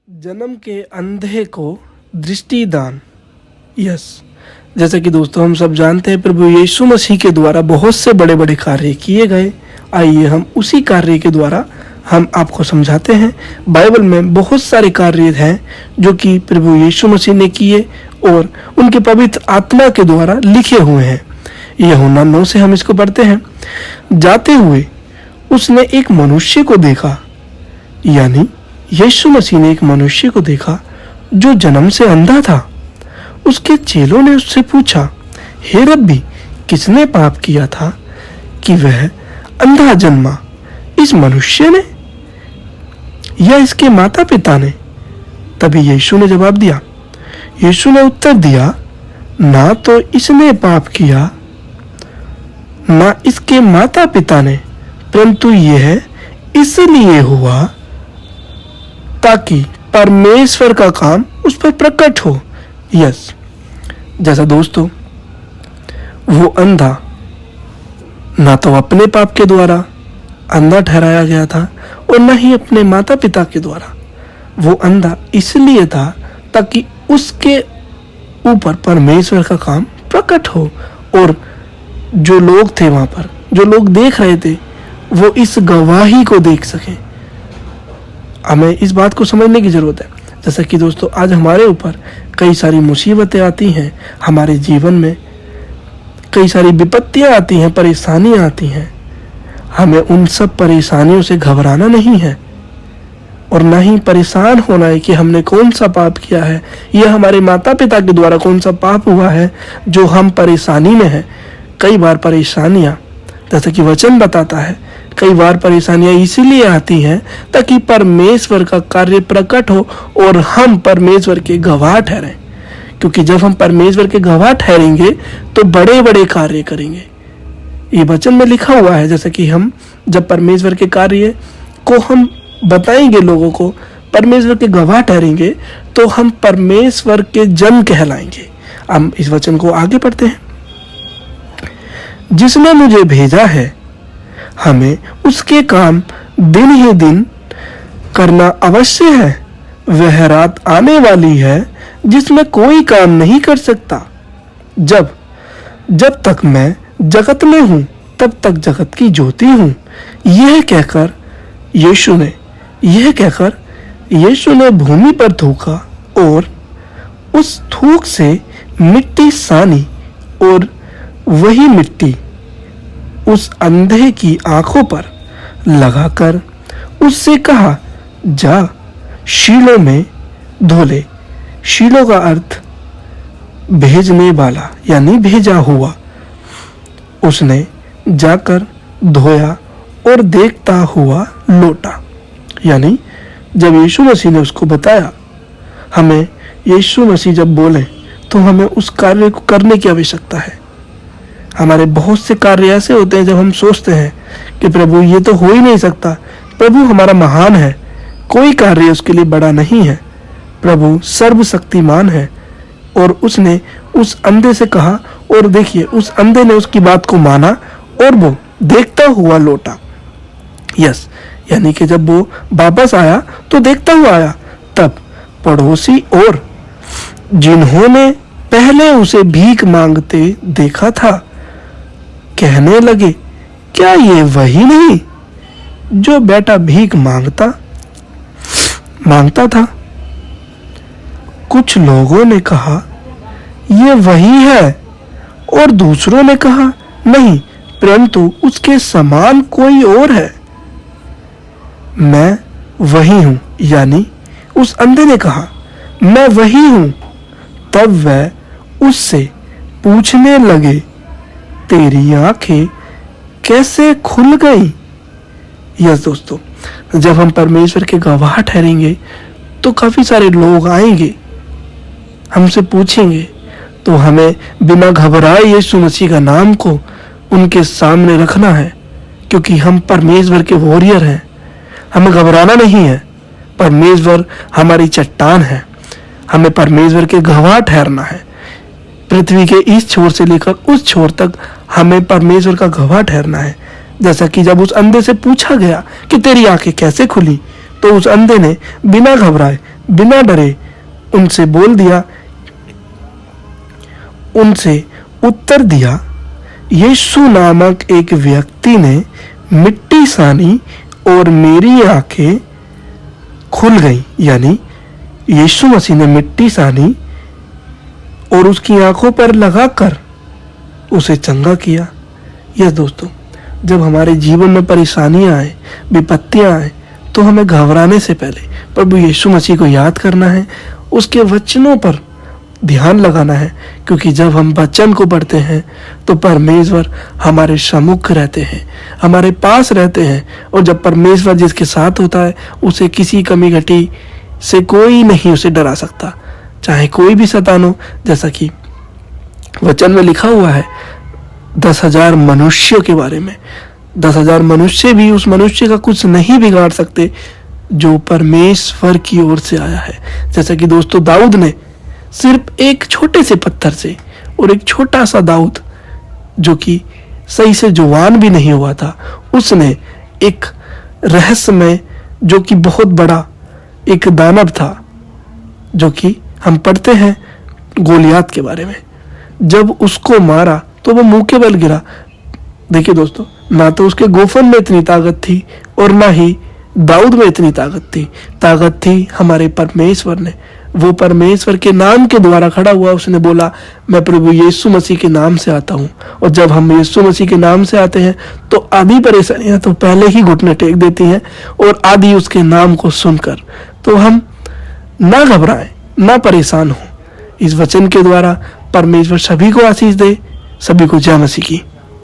जन्म के अंधे को दृष्टिदान। यस, जैसा कि दोस्तों हम सब जानते हैं प्रभु यीशु मसीह के द्वारा बहुत से बड़े बड़े कार्य किए गए। आइए हम उसी कार्य के द्वारा हम आपको समझाते हैं। बाइबल में बहुत सारे कार्य हैं जो कि प्रभु यीशु मसीह ने किए और उनके पवित्र आत्मा के द्वारा लिखे हुए हैं। यूहन्ना 9 से हम इसको पढ़ते हैं। जाते हुए उसने एक मनुष्य को देखा, यानी यीशु मसीह ने एक मनुष्य को देखा जो जन्म से अंधा था। उसके चेलों ने उससे पूछा, हे रब्बी, किसने पाप किया था कि वह अंधा जन्मा, इस मनुष्य ने या इसके माता पिता ने? तभी यीशु ने जवाब दिया। यीशु ने उत्तर दिया, ना तो इसने पाप किया ना इसके माता पिता ने, परंतु यह इसलिए हुआ ताकि परमेश्वर का काम उस पर प्रकट हो। यस, जैसा दोस्तों वो अंधा ना तो अपने पाप के द्वारा अंधा ठहराया गया था और न ही अपने माता पिता के द्वारा। वो अंधा इसलिए था ताकि उसके ऊपर परमेश्वर का काम प्रकट हो और जो लोग थे वहां पर, जो लोग देख रहे थे, वो इस गवाही को देख सकें। हमें इस बात को समझने की ज़रूरत है। जैसा कि दोस्तों आज हमारे ऊपर कई सारी मुसीबतें आती हैं, हमारे जीवन में कई सारी विपत्तियां आती हैं, परेशानियां आती हैं। हमें उन सब परेशानियों से घबराना नहीं है और ना ही परेशान होना है कि हमने कौन सा पाप किया है या हमारे माता पिता के द्वारा कौन सा पाप हुआ है जो हम परेशानी में हैं। कई बार परेशानियां, जैसा कि वचन बताता है, कई बार परेशानियां इसीलिए आती हैं ताकि परमेश्वर का कार्य प्रकट हो और हम परमेश्वर के गवाह ठहरें। क्योंकि जब हम परमेश्वर के गवाह ठहरेंगे तो बड़े बड़े कार्य करेंगे। ये वचन में लिखा हुआ है, जैसे कि हम जब परमेश्वर के कार्य को हम बताएंगे, लोगों को परमेश्वर के गवाह ठहरेंगे, तो हम परमेश्वर के जन कहलाएंगे। हम इस वचन को आगे पढ़ते हैं। जिसने मुझे भेजा है, हमें उसके काम दिन ही दिन करना अवश्य है। वह रात आने वाली है जिसमें कोई काम नहीं कर सकता। जब तक मैं जगत में हूं तब तक जगत की ज्योति हूं। यह कहकर यीशु ने भूमि पर थूका और उस थूक से मिट्टी सानी और वही मिट्टी उस अंधे की आंखों पर लगाकर उससे कहा, जा शीलो में धो ले। शीलो का अर्थ भेजने वाला, यानी भेजा हुआ। उसने जाकर धोया और देखता हुआ लौटा। यानी जब यीशु मसीह ने उसको बताया, हमें यीशु मसीह जब बोले तो हमें उस कार्य को करने की आवश्यकता है। हमारे बहुत से कार्य ऐसे होते हैं जब हम सोचते हैं कि प्रभु ये तो हो ही नहीं सकता, प्रभु हमारा महान है, कोई कार्य उसके लिए बड़ा नहीं है, प्रभु सर्वशक्तिमान है। और उसने उस अंधे से कहा और देखिए उस अंधे ने उसकी बात को माना और वो देखता हुआ लौटा। यस, यानी कि जब वो वापस आया तो देखता हुआ आया। तब पड़ोसी और जिन्होंने पहले उसे भीख मांगते देखा था कहने लगे, क्या ये वही नहीं जो बेटा भीख मांगता था? कुछ लोगों ने कहा, ये वही है, और दूसरों ने कहा, नहीं, परंतु उसके समान कोई और है। मैं वही हूं, यानी उस अंधे ने कहा, मैं वही हूं। तब वह उससे पूछने लगे, तेरी आंखें कैसे खुल गई? यस दोस्तों, जब हम परमेश्वर के गवाह ठहरेंगे तो काफी सारे लोग आएंगे, हमसे पूछेंगे, तो हमें बिना घबराए यीशु मसीह का नाम को उनके सामने रखना है। क्योंकि हम परमेश्वर के वॉरियर हैं, हमें घबराना नहीं है। परमेश्वर हमारी चट्टान है, हमें परमेश्वर के गवाह ठहरना है। पृथ्वी के इस छोर से लेकर उस छोर तक हमें परमेश्वर का गवाह ठहरना है। जैसा कि जब उस अंधे से पूछा गया कि तेरी आंखें कैसे खुली, तो उस अंधे ने बिना घबराए बिना डरे उनसे बोल दिया, उनसे उत्तर दिया, यीशु नामक एक व्यक्ति ने मिट्टी सानी और मेरी आंखें खुल गई। यानी यीशु मसीह ने मिट्टी सानी और उसकी आंखों पर लगाकर उसे चंगा किया। यह दोस्तों, जब हमारे जीवन में परेशानियां आए, विपत्तियां आए, तो हमें घबराने से पहले प्रभु यीशु मसीह को याद करना है, उसके वचनों पर ध्यान लगाना है, क्योंकि जब हम वचन को पढ़ते हैं तो परमेश्वर हमारे सम्मुख रहते हैं, हमारे पास रहते हैं। और जब परमेश्वर जिसके साथ होता है, उसे किसी कमी घटी से कोई नहीं उसे डरा सकता, चाहे कोई भी शैतान हो। जैसा कि वचन में लिखा हुआ है 10,000 मनुष्यों के बारे में, 10,000 मनुष्य भी उस मनुष्य का कुछ नहीं बिगाड़ सकते जो परमेश्वर की ओर से आया है। जैसा कि दोस्तों, दाऊद ने सिर्फ एक छोटे से पत्थर से, और एक छोटा सा दाऊद जो कि सही से जवान भी नहीं हुआ था, उसने एक रहस्यमय, जो कि बहुत बड़ा एक दानव था, जो कि हम पढ़ते हैं गोलियात के बारे में, जब उसको मारा तो वो मुंह के बल गिरा। देखिए दोस्तों, ना तो उसके गोफन में इतनी ताकत थी और ना ही दाऊद में इतनी ताकत थी हमारे परमेश्वर ने। वो परमेश्वर के नाम के द्वारा खड़ा हुआ, उसने बोला, मैं प्रभु यीशु मसीह के नाम से आता हूँ। और जब हम यीशु मसीह के नाम से आते हैं तो आधी परेशानियां तो पहले ही घुटने टेक देती हैं, और आधी उसके नाम को सुनकर। तो हम ना घबराएं, ना परेशान हो। इस वचन के द्वारा परमेश्वर सभी को आशीष दे। सभी को जय मसीह की।